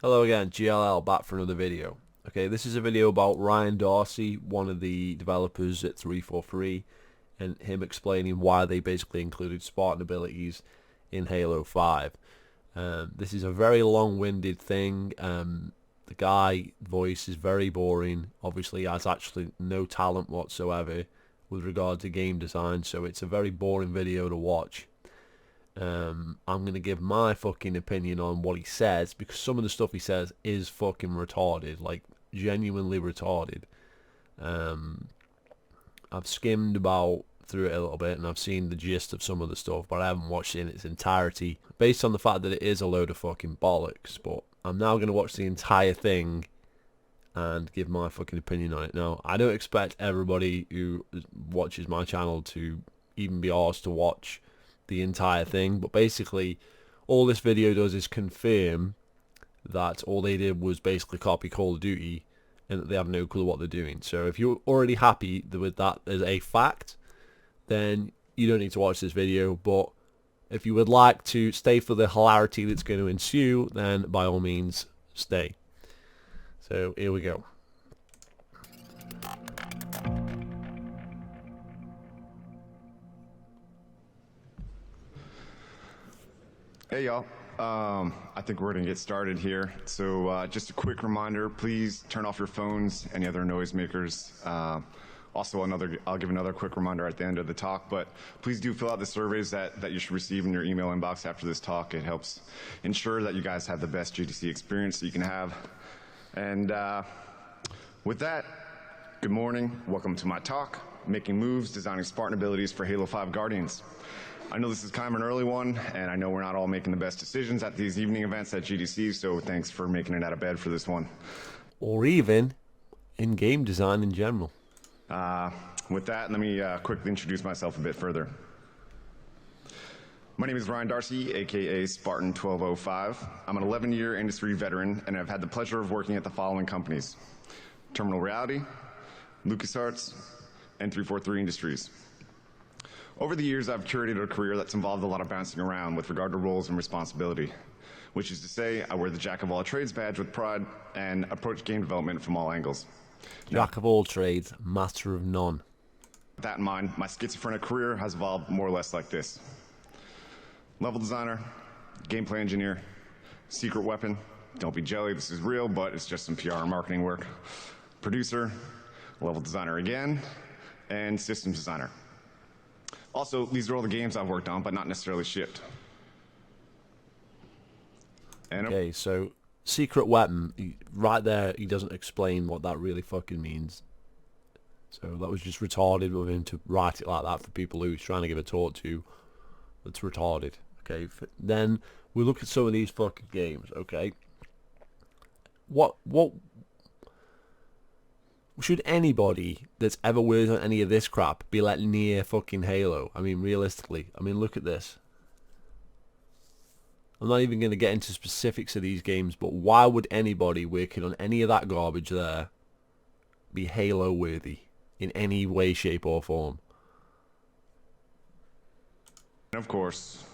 Hello again, GLL back for another video. Okay, this is a video about Ryan Darcey, one of the developers at 343, and him explaining why they basically included Spartan abilities in Halo 5. This is a very long-winded thing. The guy voice is very boring. Obviously, he has actually no talent whatsoever with regard to game design, so it's a very boring video to watch. I'm going to give my fucking opinion on what he says, because some of the stuff he says is fucking retarded, like genuinely retarded. I've skimmed about through it a little bit and I've seen the gist of some of the stuff, but I haven't watched it in its entirety based on the fact that it is a load of fucking bollocks. But I'm now going to watch the entire thing and give my fucking opinion on it. Now, I don't expect everybody who watches my channel to even be asked to watch the entire thing, but basically all this video does is confirm that all they did was basically copy Call of Duty and that they have no clue what they're doing. So if you're already happy with that as a fact, then you don't need to watch this video. But if you would like to stay for the hilarity that's going to ensue, then by all means stay. So here we go. Hey y'all, I think we're gonna get started here. So just a quick reminder, please turn off your phones, any other noisemakers. Also I'll give another quick reminder at the end of the talk, but please do fill out the surveys that you should receive in your email inbox after this talk. It helps ensure that you guys have the best GDC experience that you can have. And with that, good morning, welcome to my talk, Making Moves, Designing Spartan Abilities for Halo 5 Guardians. I know this is kind of an early one, and I know we're not all making the best decisions at these evening events at GDC, so thanks for making it out of bed for this one. Or even in game design in general. With that, let me quickly introduce myself a bit further. My name is Ryan Darcey, aka Spartan 1205. I'm an 11-year industry veteran, and I've had the pleasure of working at the following companies: Terminal Reality, LucasArts, and 343 Industries. Over the years, I've curated a career that's involved a lot of bouncing around with regard to roles and responsibility, which is to say, I wear the Jack of all trades badge with pride and approach game development from all angles. Jack of all trades, master of none. With that in mind, my schizophrenic career has evolved more or less like this: level designer, gameplay engineer, secret weapon, don't be jelly, this is real, but it's just some PR and marketing work, producer, level designer again, and systems designer. Also, these are all the games I've worked on, but not necessarily shipped. And okay, so secret weapon, right there, he doesn't explain what that really fucking means. So that was just retarded of him to write it like that for people who he's trying to give a talk to. That's retarded. Okay, then we look at some of these fucking games. Okay, what should anybody that's ever worked on any of this crap be let near fucking Halo? I mean, realistically, I mean, look at this. I'm not even going to get into specifics of these games, but why would anybody working on any of that garbage there be Halo worthy in any way, shape or form? of course,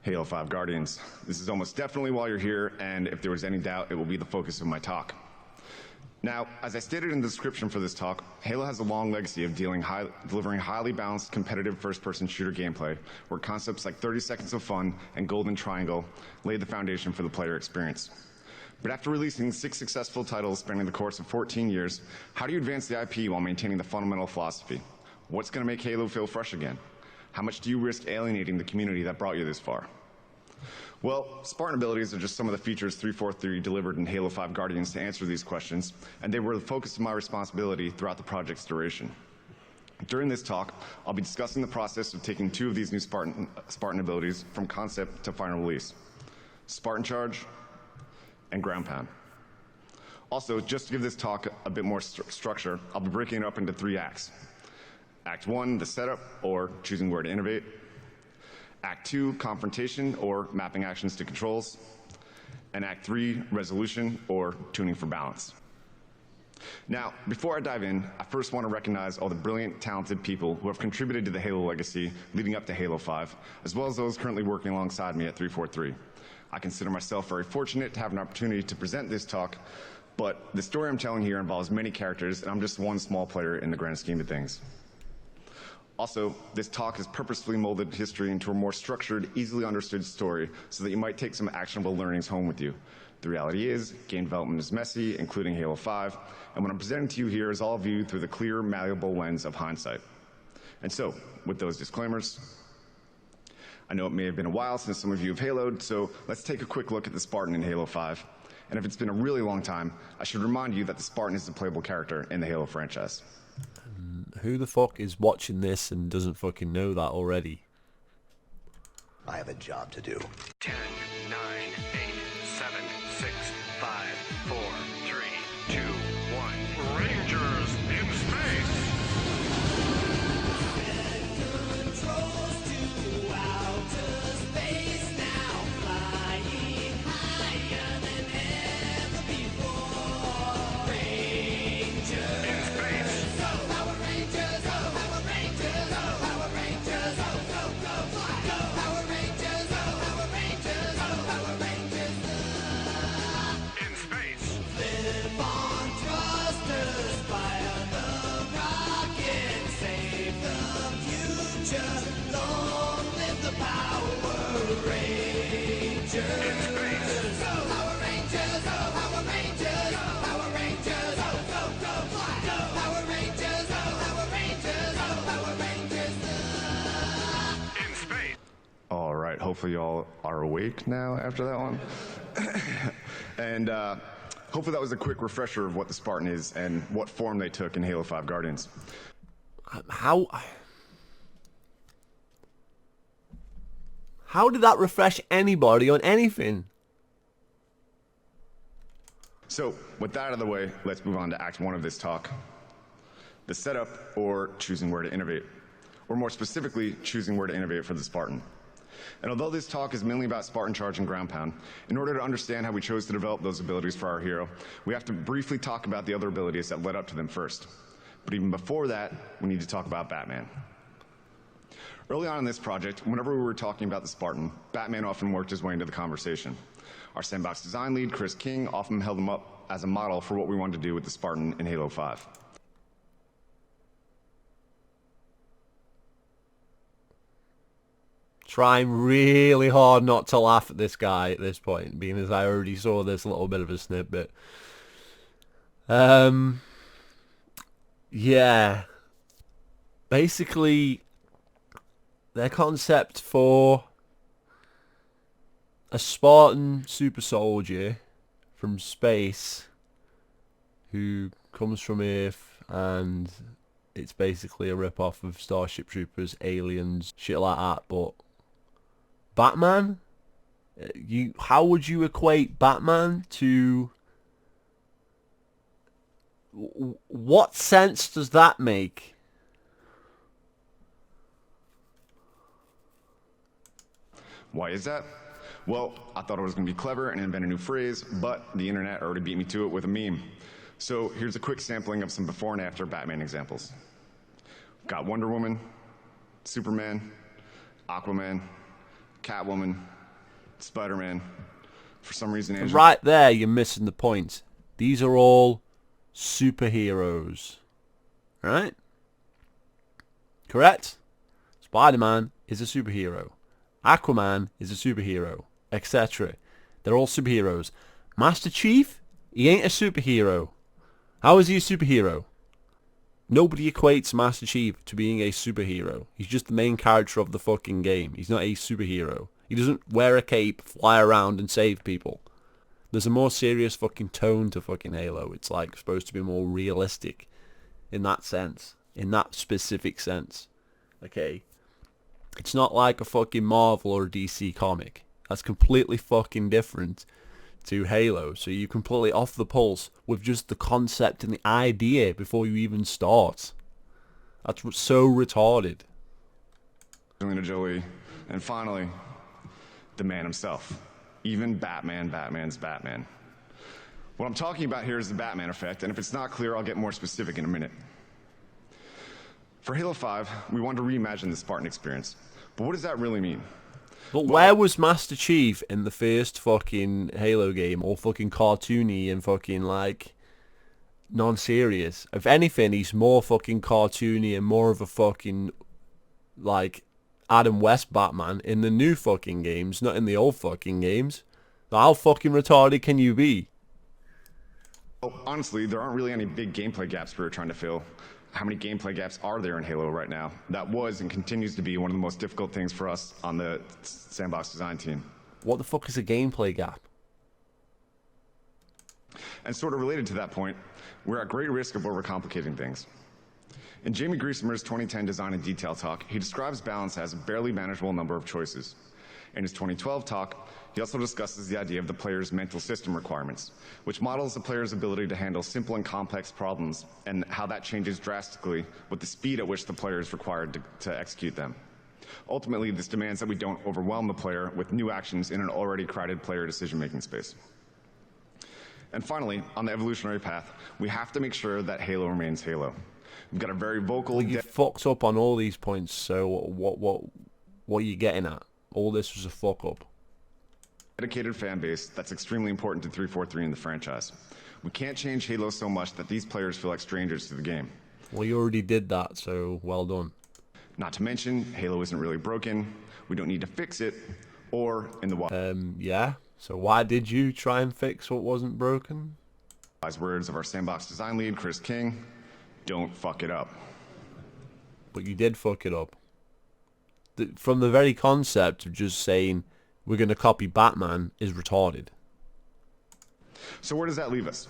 Halo 5 Guardians. This is almost definitely why you're here, and if there was any doubt, it will be the focus of my talk. Now, as I stated in the description for this talk, Halo has a long legacy of delivering highly balanced, competitive first-person shooter gameplay, where concepts like 30 Seconds of Fun and Golden Triangle laid the foundation for the player experience. But after releasing 6 successful titles spanning the course of 14 years, how do you advance the IP while maintaining the fundamental philosophy? What's going to make Halo feel fresh again? How much do you risk alienating the community that brought you this far? Well, Spartan abilities are just some of the features 343 delivered in Halo 5 Guardians to answer these questions, and they were the focus of my responsibility throughout the project's duration. During this talk, I'll be discussing the process of taking 2 of these new Spartan abilities from concept to final release: Spartan Charge and Ground Pound. Also, just to give this talk a bit more structure, I'll be breaking it up into 3 acts. Act 1, the setup, or choosing where to innovate. Act 2, confrontation, or mapping actions to controls. And Act 3, resolution, or tuning for balance. Now, before I dive in, I first want to recognize all the brilliant, talented people who have contributed to the Halo legacy leading up to Halo 5, as well as those currently working alongside me at 343. I consider myself very fortunate to have an opportunity to present this talk, but the story I'm telling here involves many characters, and I'm just one small player in the grand scheme of things. Also, this talk has purposefully molded history into a more structured, easily understood story so that you might take some actionable learnings home with you. The reality is, game development is messy, including Halo 5, and what I'm presenting to you here is all viewed through the clear, malleable lens of hindsight. And so, with those disclaimers, I know it may have been a while since some of you have Haloed, so let's take a quick look at the Spartan in Halo 5. And if it's been a really long time, I should remind you that the Spartan is a playable character in the Halo franchise. Who the fuck is watching this and doesn't fucking know that already? I have a job to do. 10, 9, 8, 7, 6, 5, 4, 3, 2, 1. Rangers in space! All right, hopefully y'all are awake now after that one. And hopefully that was a quick refresher of what the Spartan is and what form they took in Halo 5 Guardians. How did that refresh anybody on anything? So, with that out of the way, let's move on to Act 1 of this talk. The setup, or choosing where to innovate. Or more specifically, choosing where to innovate for the Spartan. And although this talk is mainly about Spartan Charge and Ground Pound, in order to understand how we chose to develop those abilities for our hero, we have to briefly talk about the other abilities that led up to them first. But even before that, we need to talk about Batman. Early on in this project, whenever we were talking about the Spartan, Batman often worked his way into the conversation. Our sandbox design lead, Chris King, often held him up as a model for what we wanted to do with the Spartan in Halo 5. Trying really hard not to laugh at this guy at this point, being as I already saw this little bit of a snippet. Yeah. Basically, their concept for a Spartan super soldier from space who comes from Earth, and it's basically a rip-off of Starship Troopers, aliens, shit like that, but Batman? How would you equate Batman to... What sense does that make? Why is that? Well, I thought I was going to be clever and invent a new phrase, but the internet already beat me to it with a meme. So here's a quick sampling of some before and after Batman examples. Got Wonder Woman, Superman, Aquaman, Catwoman, Spider-Man. For some reason, Angel... Right there, you're missing the point. These are all superheroes. Right? Correct? Spider-Man is a superhero. Aquaman is a superhero. Etc. They're all superheroes. Master Chief? He ain't a superhero. How is he a superhero? Nobody equates Master Chief to being a superhero. He's just the main character of the fucking game. He's not a superhero. He doesn't wear a cape, fly around and save people. There's a more serious fucking tone to fucking Halo. It's like supposed to be more realistic in that sense. In that specific sense. Okay? It's not like a fucking Marvel or a DC comic. That's completely fucking different to Halo. So you're completely off the pulse with just the concept and the idea before you even start. That's so retarded. Angelina Jolie. And finally, the man himself. Even Batman's Batman. What I'm talking about here is the Batman effect, and if it's not clear, I'll get more specific in a minute. For Halo 5, we wanted to reimagine the Spartan experience. But what does that really mean? But where was Master Chief in the first fucking Halo game? All fucking cartoony and fucking like non-serious. If anything, he's more fucking cartoony and more of a fucking like Adam West Batman in the new fucking games, not in the old fucking games. How fucking retarded can you be? Well, honestly, there aren't really any big gameplay gaps we were trying to fill. How many gameplay gaps are there in Halo right now? That was and continues to be one of the most difficult things for us on the sandbox design team. What the fuck is a gameplay gap? And sort of related to that point, we're at great risk of overcomplicating things. In Jamie Griesemer's 2010 design and detail talk, he describes balance as a barely manageable number of choices. In his 2012 talk, he also discusses the idea of the player's mental system requirements, which models the player's ability to handle simple and complex problems and how that changes drastically with the speed at which the player is required to execute them. Ultimately, this demands that we don't overwhelm the player with new actions in an already crowded player decision-making space. And finally, on the evolutionary path, we have to make sure that Halo remains Halo. We've got a very vocal... Well, you fucked up on all these points, so what are you getting at? All this was a fuck up. Dedicated fan base that's extremely important to 343 in the franchise. We can't change Halo so much that these players feel like strangers to the game. Well, you already did that, so well done. Not to mention, Halo isn't really broken. We don't need to fix it, or in the yeah. So why did you try and fix what wasn't broken? wise words of our sandbox design lead, Chris King, don't fuck it up. But you did fuck it up. From the very concept of just saying we're going to copy Batman is retarded. So where does that leave us?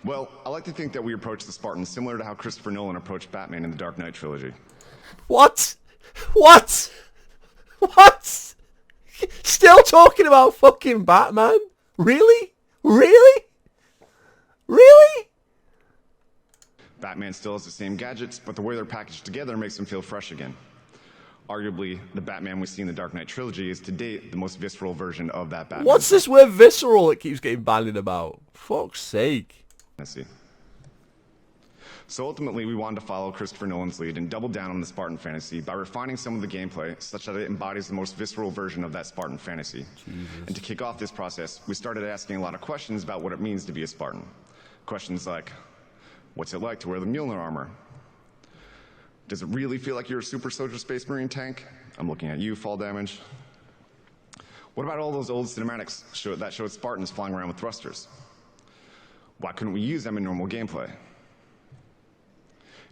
Well, I like to think that we approach the Spartans similar to how Christopher Nolan approached Batman in the Dark Knight trilogy. What? What? What? Still talking about fucking Batman? Really? Really? Really? Batman still has the same gadgets, but the way they're packaged together makes them feel fresh again. Arguably, the Batman we see in the Dark Knight trilogy is to date the most visceral version of that Batman. What's this word visceral it keeps getting bandied about? Fuck's sake. So ultimately, we wanted to follow Christopher Nolan's lead and double down on the Spartan fantasy by refining some of the gameplay such that it embodies the most visceral version of that Spartan fantasy. Jesus. And to kick off this process, we started asking a lot of questions about what it means to be a Spartan. Questions like, what's it like to wear the Mjolnir armor? Does it really feel like you're a super soldier space marine tank? I'm looking at you, fall damage. What about all those old cinematics that showed Spartans flying around with thrusters? Why couldn't we use them in normal gameplay?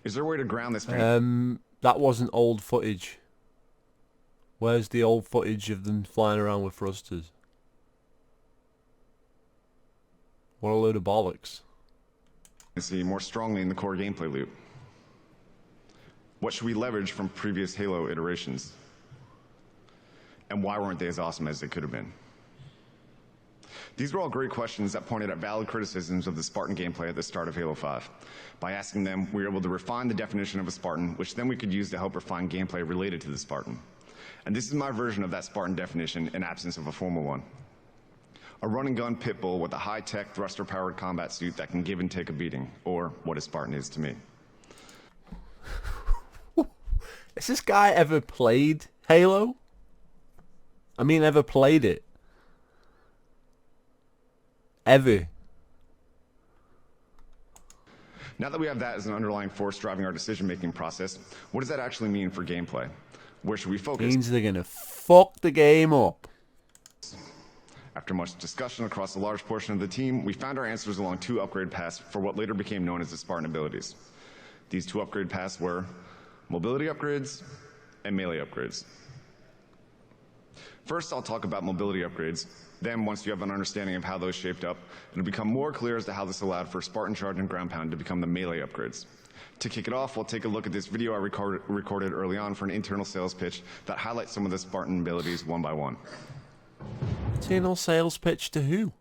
Is there a way to ground this thing? That wasn't old footage. Where's the old footage of them flying around with thrusters? What a load of bollocks. See more strongly in the core gameplay loop. What should we leverage from previous Halo iterations? And why weren't they as awesome as they could have been? These were all great questions that pointed at valid criticisms of the Spartan gameplay at the start of Halo 5. By asking them, we were able to refine the definition of a Spartan, which then we could use to help refine gameplay related to the Spartan. And this is my version of that Spartan definition in absence of a formal one. A run-and-gun pit bull with a high-tech, thruster-powered combat suit that can give and take a beating, or what a Spartan is to me. Has this guy ever played Halo? I mean, ever played it? Ever? Now that we have that as an underlying force driving our decision-making process, what does that actually mean for gameplay? Where should we focus? Means they're gonna fuck the game up. After much discussion across a large portion of the team, we found our answers along two upgrade paths for what later became known as the Spartan abilities. These two upgrade paths were mobility upgrades and melee upgrades. First, I'll talk about mobility upgrades. Then, once you have an understanding of how those shaped up, it'll become more clear as to how this allowed for Spartan Charge and Ground Pound to become the melee upgrades. To kick it off, we'll take a look at this video I recorded early on for an internal sales pitch that highlights some of the Spartan abilities one by one. Internal sales pitch to who?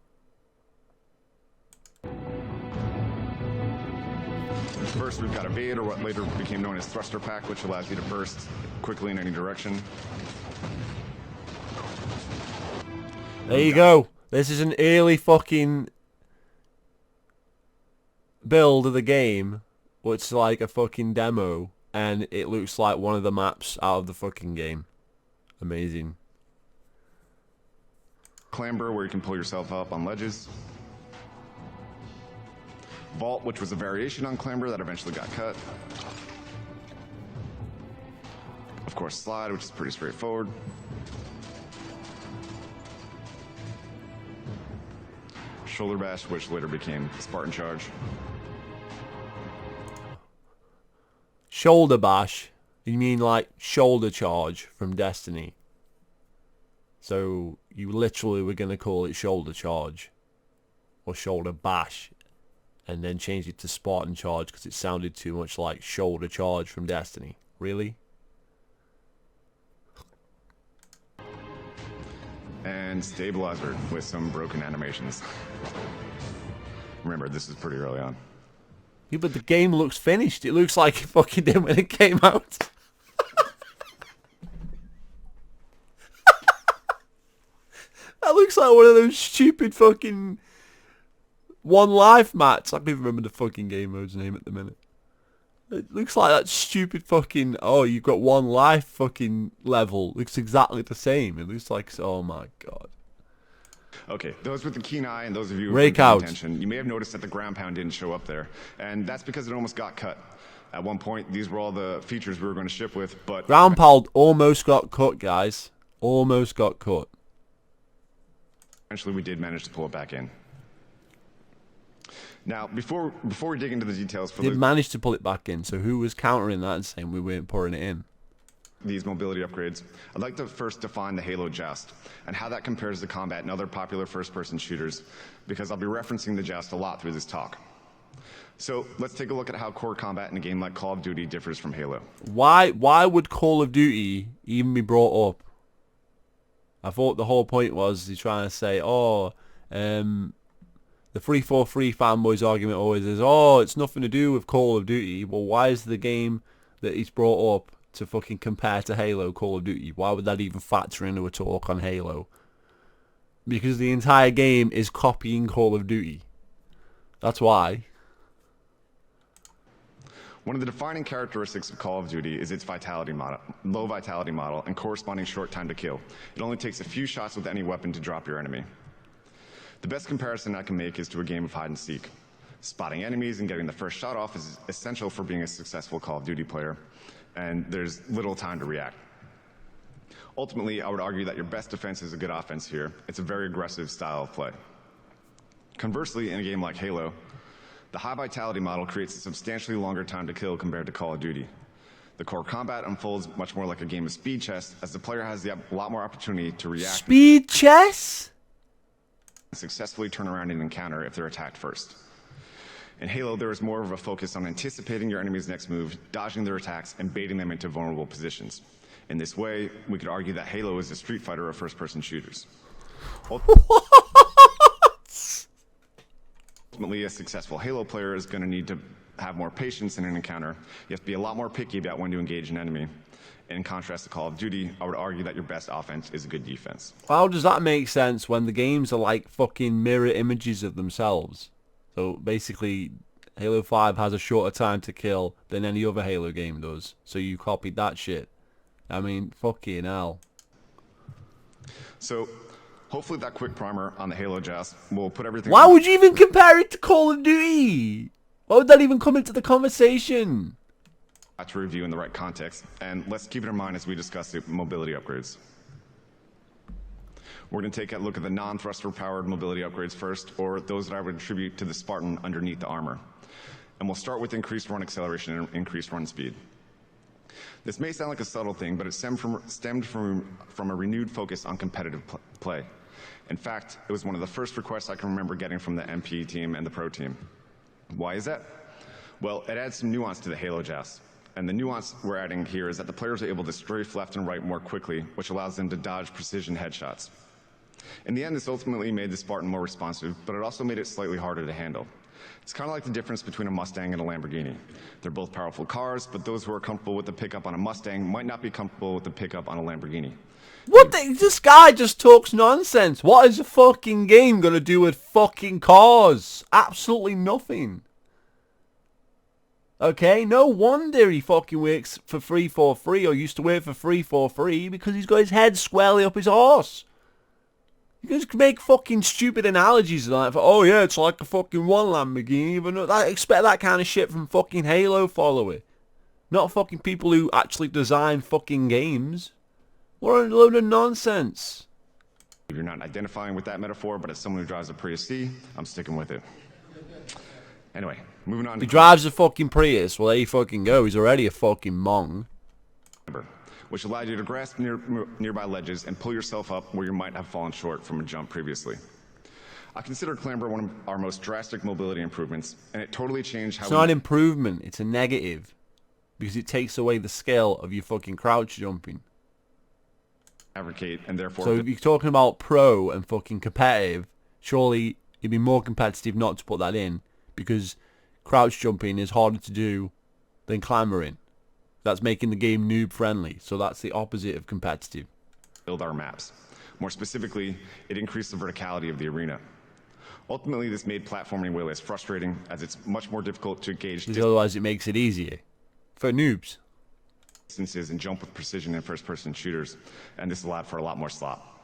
First, we've got Evade, or what later became known as Thruster Pack, which allows you to burst quickly in any direction. There you go. This is an early fucking build of the game. It's like a fucking demo, and it looks like one of the maps out of the fucking game. Amazing. Clamber, where you can pull yourself up on ledges. Vault, which was a variation on Clamber that eventually got cut. Of course, Slide, which is pretty straightforward. Shoulder Bash, which later became Spartan Charge. Shoulder bash? You mean like shoulder charge from Destiny? So you literally were going to call it shoulder charge or shoulder bash and then change it to Spartan charge because it sounded too much like shoulder charge from Destiny. Really? And Stabilizer with some broken animations. Remember, this is pretty early on. Yeah, but the game looks finished. It looks like it fucking did when it came out. That looks like one of those stupid fucking One Life mats. I can't even remember the fucking game mode's name at the minute. It looks like that stupid fucking, oh, you've got one life fucking level. It looks exactly the same. It looks like, oh my god. Okay, those with the keen eye and those of you who Rake paid out. attention, you may have noticed that the ground pound didn't show up there. And that's because it almost got cut. At one point, these were all the features we were going to ship with, but... Ground pound almost got cut, guys. Almost got cut. Eventually, we did manage to pull it back in. Now, before we dig into the details for Did manage to pull it back in, so who was countering that and saying we weren't pouring it in? these mobility upgrades, I'd like to first define the Halo Joust and how that compares to combat and other popular first-person shooters, because I'll be referencing the Joust a lot through this talk. So let's take a look at how core combat in a game like Call of Duty differs from Halo. Why would Call of Duty even be brought up? I thought the whole point was he's trying to say, oh, the 343 fanboys argument always is, oh, it's nothing to do with Call of Duty. Well, why is the game that he's brought up to fucking compare to Halo Call of Duty? Why would that even factor into a talk on Halo? Because the entire game is copying Call of Duty. That's why. One of the defining characteristics of Call of Duty is its vitality model, low vitality model, and corresponding short time to kill. It only takes a few shots with any weapon to drop your enemy. The best comparison I can make is to a game of hide and seek. Spotting enemies and getting the first shot off is essential for being a successful Call of Duty player, and there's little time to react. Ultimately, I would argue that your best defense is a good offense here. It's a very aggressive style of play. Conversely, in a game like Halo, the high vitality model creates a substantially longer time to kill compared to Call of Duty. The core combat unfolds much more like a game of speed chess, as the player has a lot more opportunity to react. Speed chess? And successfully turn around and encounter if they're attacked first. In Halo, there is more of a focus on anticipating your enemy's next move, dodging their attacks, and baiting them into vulnerable positions. In this way, we could argue that Halo is a Street Fighter of first-person shooters. Ultimately, a successful Halo player is going to need to have more patience in an encounter. You have to be a lot more picky about when to engage an enemy. In contrast to Call of Duty, I would argue that your best offense is a good defense. How does that make sense when the games are like fucking mirror images of themselves? So basically, Halo 5 has a shorter time to kill than any other Halo game does. So you copied that shit. I mean, fucking hell. So, hopefully that quick primer on the Halo Joust will put everything... Why would you even compare it to Call of Duty? Why would that even come into the conversation? To review in the right context, and let's keep it in mind as we discuss the mobility upgrades. We're going to take a look at the non-thruster powered mobility upgrades first, or those that I would attribute to the Spartan underneath the armor. And we'll start with increased run acceleration and increased run speed. This may sound like a subtle thing, but it stemmed from a renewed focus on competitive play. In fact, it was one of the first requests I can remember getting from the MP team and the Pro team. Why is that? Well, it adds some nuance to the Halo Joust. And the nuance we're adding here is that the players are able to strafe left and right more quickly, which allows them to dodge precision headshots. In the end, this ultimately made the Spartan more responsive, but it also made it slightly harder to handle. It's kind of like the difference between a Mustang and a Lamborghini. They're both powerful cars, but those who are comfortable with the pickup on a Mustang might not be comfortable with the pickup on a Lamborghini. What this guy just talks nonsense. What is a fucking game gonna do with fucking cars? Absolutely nothing. Okay, no wonder he fucking works for 343 or used to work for 343 because he's got his head squarely up his arse. You can just make fucking stupid analogies like, oh yeah, it's like a fucking one Lamborghini, but I expect that kind of shit from fucking Halo follower. Not fucking people who actually design fucking games. What a load of nonsense. If you're not identifying with that metaphor, but as someone who drives a Prius C, I'm sticking with it. Anyway, moving on. He drives a fucking Prius, well there you fucking go, he's already a fucking mong. Which allowed you to grasp nearby ledges and pull yourself up where you might have fallen short from a jump previously. I consider Clamber one of our most drastic mobility improvements, and it totally changed how It's not an improvement, it's a negative. Because it takes away the skill of your fucking crouch jumping. advocate and therefore... So if you're talking about pro and fucking competitive, surely it'd be more competitive not to put that in, because crouch jumping is harder to do than clambering. That's making the game noob friendly, so that's the opposite of competitive. Build our maps. More specifically, it increased the verticality of the arena. Ultimately, this made platforming way less frustrating, as it's much more difficult to gauge Because otherwise it makes it easier. For noobs. distances and jump with precision in first-person shooters, and this allowed for a lot more slop.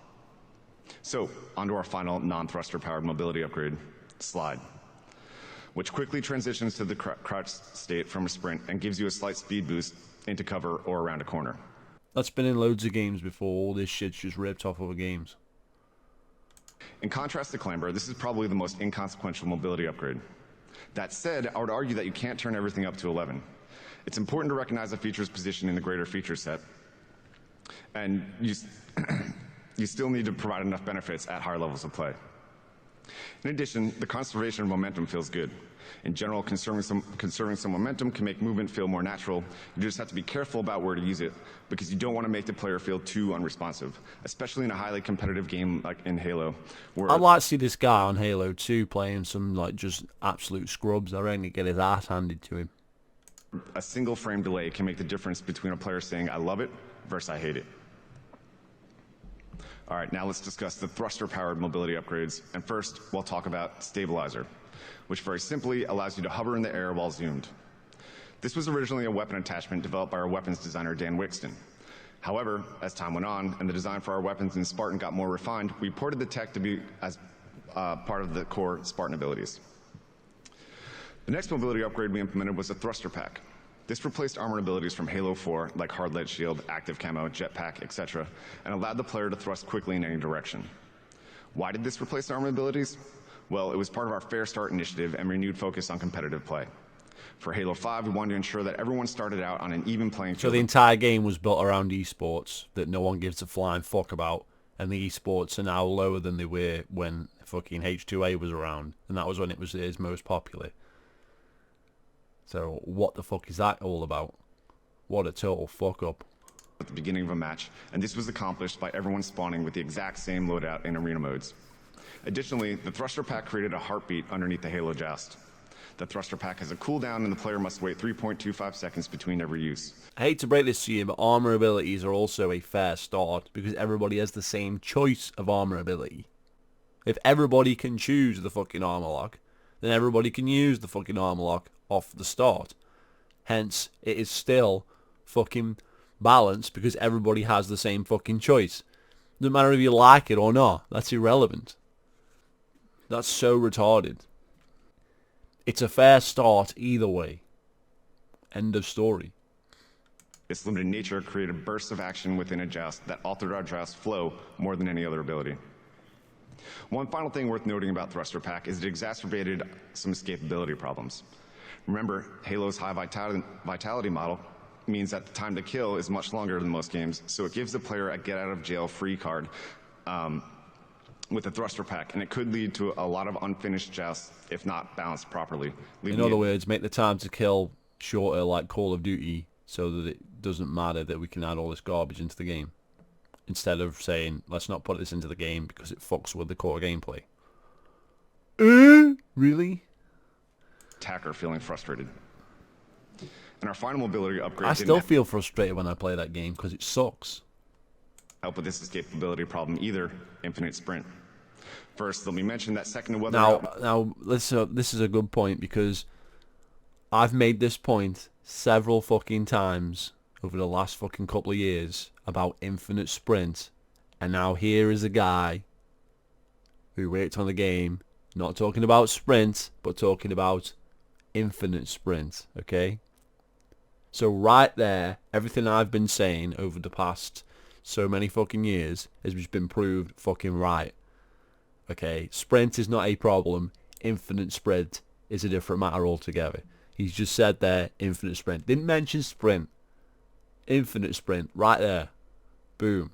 So, onto our final non-thruster-powered mobility upgrade, slide, which quickly transitions to the crouch state from a sprint and gives you a slight speed boost into cover or around a corner. That's been in loads of games before. All this shit's just ripped off other games. In contrast to Clamber, this is probably the most inconsequential mobility upgrade. That said, I would argue that you can't turn everything up to 11. It's important to recognize a feature's position in the greater feature set, and you still need to provide enough benefits at higher levels of play. In addition, the conservation of momentum feels good. In general, conserving some momentum can make movement feel more natural. You just have to be careful about where to use it, because you don't want to make the player feel too unresponsive, especially in a highly competitive game like in Halo. Where I'd like to see this guy on Halo 2 playing some like just absolute scrubs. I reckon he'd get his ass handed to him. a single frame delay can make the difference between a player saying, I love it, versus I hate it. All right, now let's discuss the thruster-powered mobility upgrades. And first, we'll talk about Stabilizer, which very simply allows you to hover in the air while zoomed. This was originally a weapon attachment developed by our weapons designer, Dan Wixton. However, as time went on and the design for our weapons in Spartan got more refined, we ported the tech to be as part of the core Spartan abilities. The next mobility upgrade we implemented was a thruster pack. This replaced armor abilities from Halo 4, like hard lead shield, active camo, jetpack, etc., and allowed the player to thrust quickly in any direction. Why did this replace armor abilities? Well, it was part of our Fair Start initiative and renewed focus on competitive play. For Halo 5, we wanted to ensure that everyone started out on an even playing field. So the entire game was built around esports that no one gives a flying fuck about, and the esports are now lower than they were when fucking H2A was around, and that was when it was its most popular. So what the fuck is that all about? What a total fuck up. At the beginning of a match, and this was accomplished by everyone spawning with the exact same loadout in arena modes. Additionally, the thruster pack created a heartbeat underneath the Halo joust. The thruster pack has a cooldown, and the player must wait 3.25 seconds between every use. I hate to break this to you, but armor abilities are also a fair start because everybody has the same choice of armor ability. If everybody can choose the fucking armor lock, then everybody can use the fucking armor lock off the start. Hence, it is still fucking balanced because everybody has the same fucking choice. Doesn't matter if you like it or not. That's irrelevant. That's so retarded. It's a fair start either way. End of story. Its limited nature created bursts of action within a joust that altered our joust flow more than any other ability. One final thing worth noting about Thruster Pack is it exacerbated some escapability problems. Remember, Halo's high vitality model means that the time to kill is much longer than most games, so it gives the player a get-out-of-jail-free card with the Thruster Pack, and it could lead to a lot of unfinished jousts if not balanced properly. In other words, make the time to kill shorter like Call of Duty so that it doesn't matter that we can add all this garbage into the game. Instead of saying, let's not put this into the game because it fucks with the core gameplay. Really? Attacker feeling frustrated. And our final mobility upgrade I still feel frustrated when I play that game because it sucks. Help with this escapability problem either, infinite sprint. First, let me mention that second to whether Now, this is a good point because I've made this point several fucking times over the last fucking couple of years about infinite sprint, and now here is a guy who worked on the game, not talking about sprint, but talking about infinite sprint, okay? So right there, everything I've been saying over the past so many fucking years has just been proved fucking right. Okay, sprint is not a problem. Infinite sprint is a different matter altogether. He's just said there, infinite sprint. Didn't mention sprint. Infinite sprint, right there. Boom.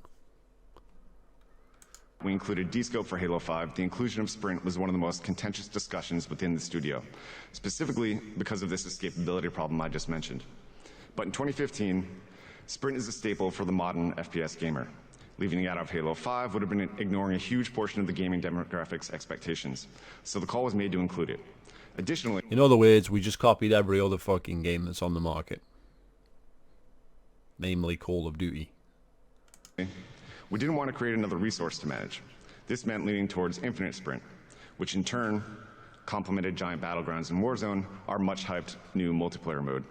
We included D-Scope for Halo 5. The inclusion of Sprint was one of the most contentious discussions within the studio, specifically because of this escapability problem I just mentioned. But in 2015, Sprint is a staple for the modern FPS gamer. Leaving it out of Halo 5 would have been ignoring a huge portion of the gaming demographics expectations, so the call was made to include it. Additionally, in other words, we just copied every other fucking game that's on the market. Namely Call of Duty. we didn't want to create another resource to manage. This meant leaning towards Infinite Sprint, which in turn complemented Giant Battlegrounds and Warzone, our much hyped new multiplayer mode.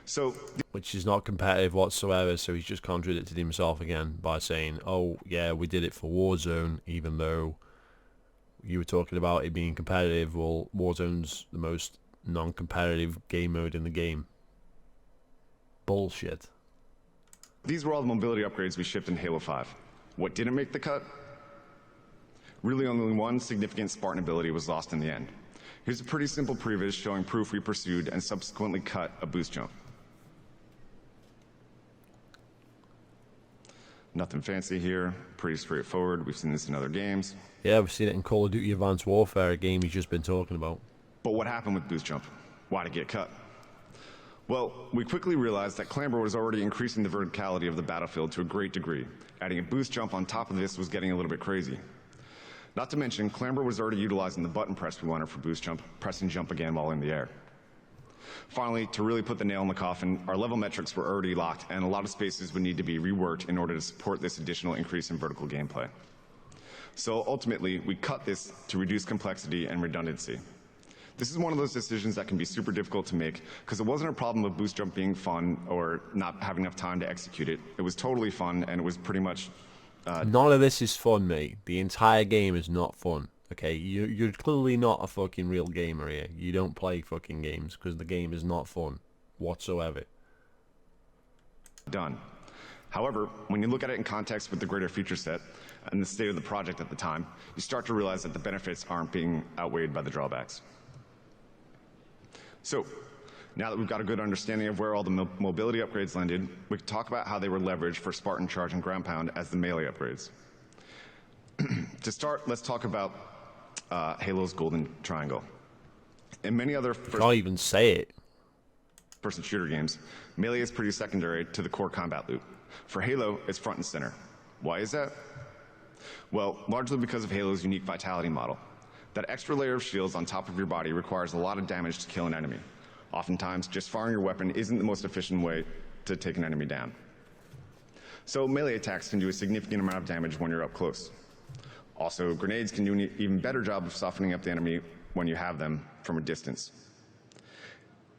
So, which is not competitive whatsoever, so he's just contradicted himself again by saying, oh yeah, we did it for Warzone, even though you were talking about it being competitive. Well, Warzone's the most non-competitive game mode in the game. Bullshit. These were all the mobility upgrades we shipped in Halo 5. What didn't make the cut? Really only one significant Spartan ability was lost in the end. Here's a pretty simple previs showing proof we pursued and subsequently cut a boost jump. Nothing fancy here, pretty straightforward. We've seen this in other games. Yeah, we've seen it in Call of Duty Advanced Warfare, a game he's just been talking about. But what happened with boost jump? Why did it get cut? Well, we quickly realized that clamber was already increasing the verticality of the battlefield to a great degree. Adding a boost jump on top of this was getting a little bit crazy. Not to mention, clamber was already utilizing the button press we wanted for boost jump, press and jump again while in the air. Finally, to really put the nail in the coffin, our level metrics were already locked and a lot of spaces would need to be reworked in order to support this additional increase in vertical gameplay. So ultimately, we cut this to reduce complexity and redundancy. This is one of those decisions that can be super difficult to make because it wasn't a problem of boost jump being fun or not having enough time to execute it. It was totally fun and it was pretty much... None of this is fun, mate. The entire game is not fun. Okay, you're clearly not a fucking real gamer here. You don't play fucking games because the game is not fun whatsoever. Done. However, when you look at it in context with the greater feature set and the state of the project at the time, you start to realize that the benefits aren't being outweighed by the drawbacks. So, now that we've got a good understanding of where all the mobility upgrades landed, we can talk about how they were leveraged for Spartan, Charge, and Ground Pound as the melee upgrades. To start, let's talk about Halo's Golden Triangle. In many other can't even say it. First-person shooter games, melee is pretty secondary to the core combat loop. For Halo, it's front and center. Why is that? Well, largely because of Halo's unique vitality model. That extra layer of shields on top of your body requires a lot of damage to kill an enemy. Oftentimes, just firing your weapon isn't the most efficient way to take an enemy down. So melee attacks can do a significant amount of damage when you're up close. Also, grenades can do an even better job of softening up the enemy when you have them from a distance.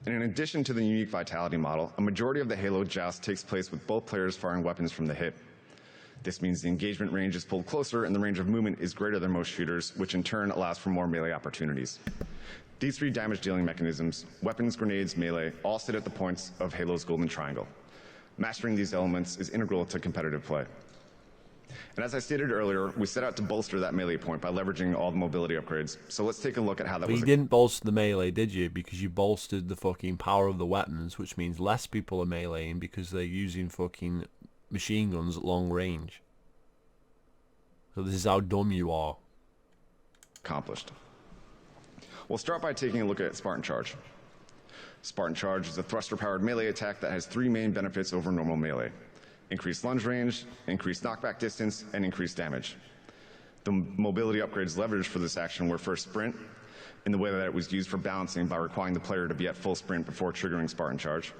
And in addition to the unique vitality model, a majority of the Halo joust takes place with both players firing weapons from the hip. This means the engagement range is pulled closer and the range of movement is greater than most shooters, which in turn allows for more melee opportunities. These three damage dealing mechanisms, weapons, grenades, melee, all sit at the points of Halo's Golden Triangle. Mastering these elements is integral to competitive play. And as I stated earlier, we set out to bolster that melee point by leveraging all the mobility upgrades. So let's take a look at how that was. But you didn't bolster the melee, did you? Because you bolstered the fucking power of the weapons, which means less people are meleeing because they're using fucking machine guns at long range. So this is how dumb you are. Accomplished. We'll start by taking a look at Spartan Charge. Spartan Charge is a thruster-powered melee attack that has three main benefits over normal melee: increased lunge range, increased knockback distance, and increased damage. The mobility upgrades leveraged for this action were first sprint, in the way that it was used for balancing by requiring the player to be at full sprint before triggering Spartan Charge.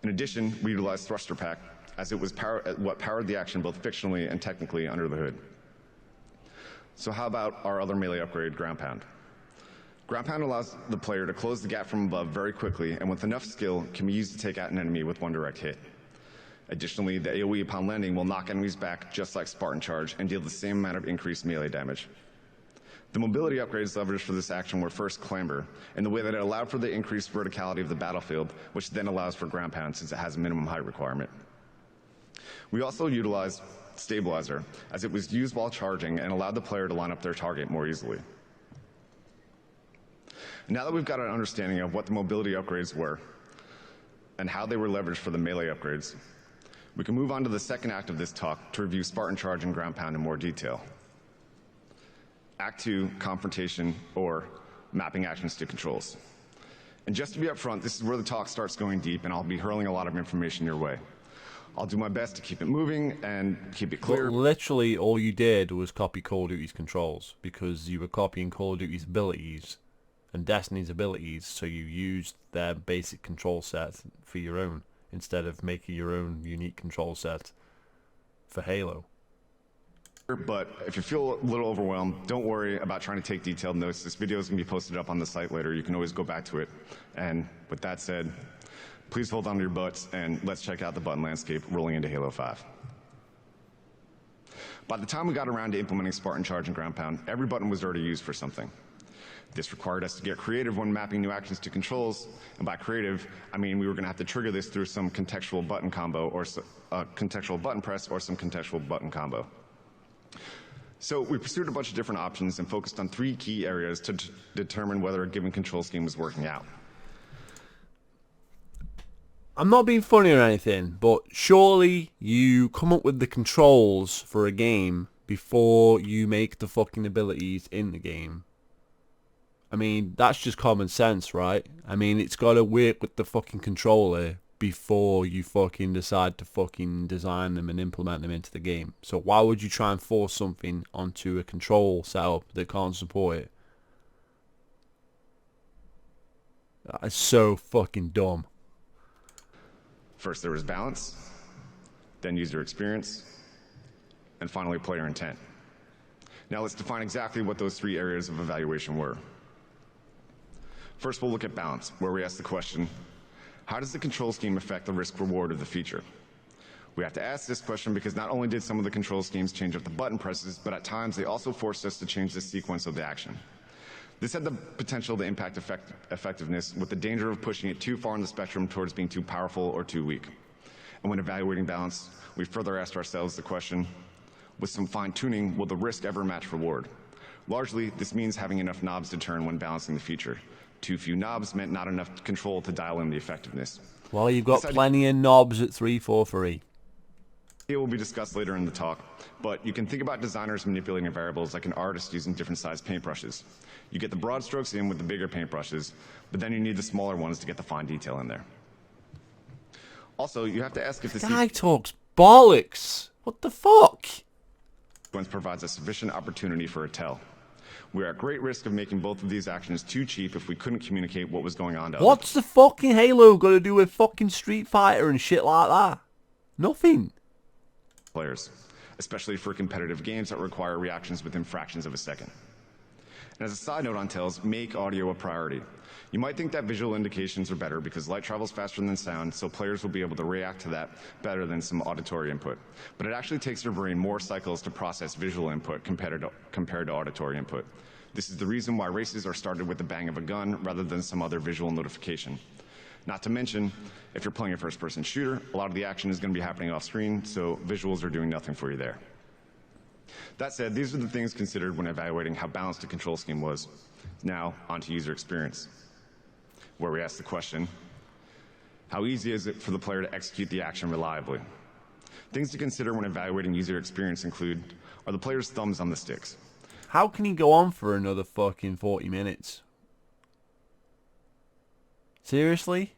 In addition, we utilized Thruster Pack, as it was what powered the action both fictionally and technically under the hood. So how about our other melee upgrade, Ground Pound? Ground Pound allows the player to close the gap from above very quickly and with enough skill can be used to take out an enemy with one direct hit. Additionally, the AoE upon landing will knock enemies back just like Spartan Charge and deal the same amount of increased melee damage. The mobility upgrades leveraged for this action were first Clamber, in the way that it allowed for the increased verticality of the battlefield, which then allows for ground pound since it has a minimum height requirement. We also utilized Stabilizer, as it was used while charging and allowed the player to line up their target more easily. Now that we've got an understanding of what the mobility upgrades were and how they were leveraged for the melee upgrades, we can move on to the second act of this talk to review Spartan Charge and ground pound in more detail. Act 2, Confrontation, or Mapping Actions to Controls. And just to be upfront, this is where the talk starts going deep, and I'll be hurling a lot of information your way. I'll do my best to keep it moving and keep it clear. But literally all you did was copy Call of Duty's controls, because you were copying Call of Duty's abilities and Destiny's abilities, so you used their basic control set for your own, instead of making your own unique control set for Halo. But if you feel a little overwhelmed, don't worry about trying to take detailed notes. This video is going to be posted up on the site later. You can always go back to it. And with that said, please hold on to your butts and let's check out the button landscape rolling into Halo 5. By the time we got around to implementing Spartan Charge and ground pound, every button was already used for something. This required us to get creative when mapping new actions to controls, and by creative, I mean we were going to have to trigger this through some contextual button combo, or contextual button press, or some contextual button combo. So we pursued a bunch of different options and focused on 3 key areas to determine whether a given control scheme was working out. I'm not being funny or anything, but surely you come up with the controls for a game before you make the fucking abilities in the game. I mean, that's just common sense, right? I mean, it's got to work with the fucking controller before you fucking decide to fucking design them and implement them into the game. So why would you try and force something onto a control setup that can't support it? That is so fucking dumb. First there was balance, then user experience, and finally player intent. Now let's define exactly what those 3 areas of evaluation were. First, we'll look at balance, where we ask the question, how does the control scheme affect the risk-reward of the feature? We have to ask this question because not only did some of the control schemes change up the button presses, but at times they also forced us to change the sequence of the action. This had the potential to impact effectiveness, with the danger of pushing it too far on the spectrum towards being too powerful or too weak. And when evaluating balance, we further asked ourselves the question, with some fine-tuning, will the risk ever match reward? Largely, this means having enough knobs to turn when balancing the feature. Too few knobs meant not enough control to dial in the effectiveness. Well, you've got plenty of knobs at 343. It will be discussed later in the talk, but you can think about designers manipulating variables like an artist using different sized paintbrushes. You get the broad strokes in with the bigger paintbrushes, but then you need the smaller ones to get the fine detail in there. Also, you have to ask if the guy talks bollocks. What the fuck? sequence provides a sufficient opportunity for a tell. We are at great risk of making both of these actions too cheap if we couldn't communicate what was going on to What's the fucking Halo got to do with fucking Street Fighter and shit like that? Nothing. Players, especially for competitive games that require reactions within fractions of a second. And as a side note on tells, make audio a priority. You might think that visual indications are better because light travels faster than sound, so players will be able to react to that better than some auditory input. But it actually takes your brain more cycles to process visual input compared to auditory input. This is the reason why races are started with the bang of a gun rather than some other visual notification. Not to mention, if you're playing a first-person shooter, a lot of the action is going to be happening off-screen, so visuals are doing nothing for you there. That said, these are the things considered when evaluating how balanced a control scheme was. Now, on to user experience, where we ask the question, how easy is it for the player to execute the action reliably? Things to consider when evaluating user experience include, are the player's thumbs on the sticks? How can he go on for another fucking 40 minutes? Seriously?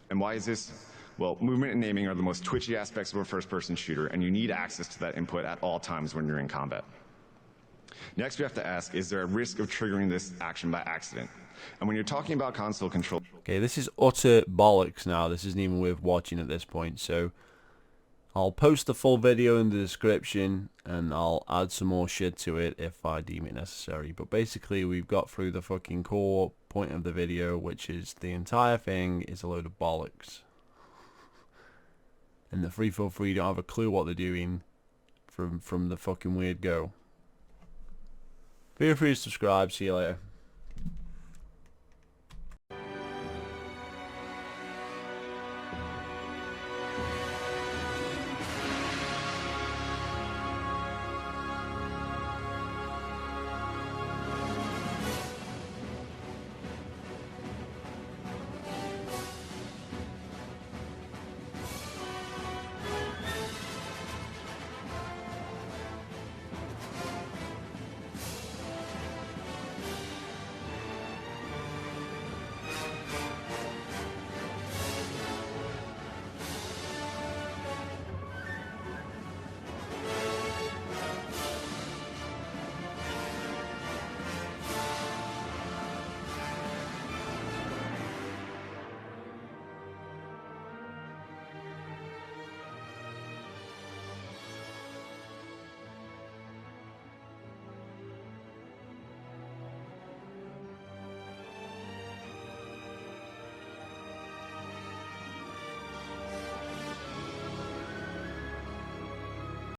And why is this? Well, movement and aiming are the most twitchy aspects of a first-person shooter, and you need access to that input at all times when you're in combat. Next, we have to ask, is there a risk of triggering this action by accident? And when you're talking about console control... Okay, this is utter bollocks now. This isn't even worth watching at this point, so I'll post the full video in the description, and I'll add some more shit to it if I deem it necessary. But basically, we've got through the fucking core point of the video, which is the entire thing is a load of bollocks. and the 343 don't have a clue what they're doing from the fucking weird go. Feel free to subscribe. See you later.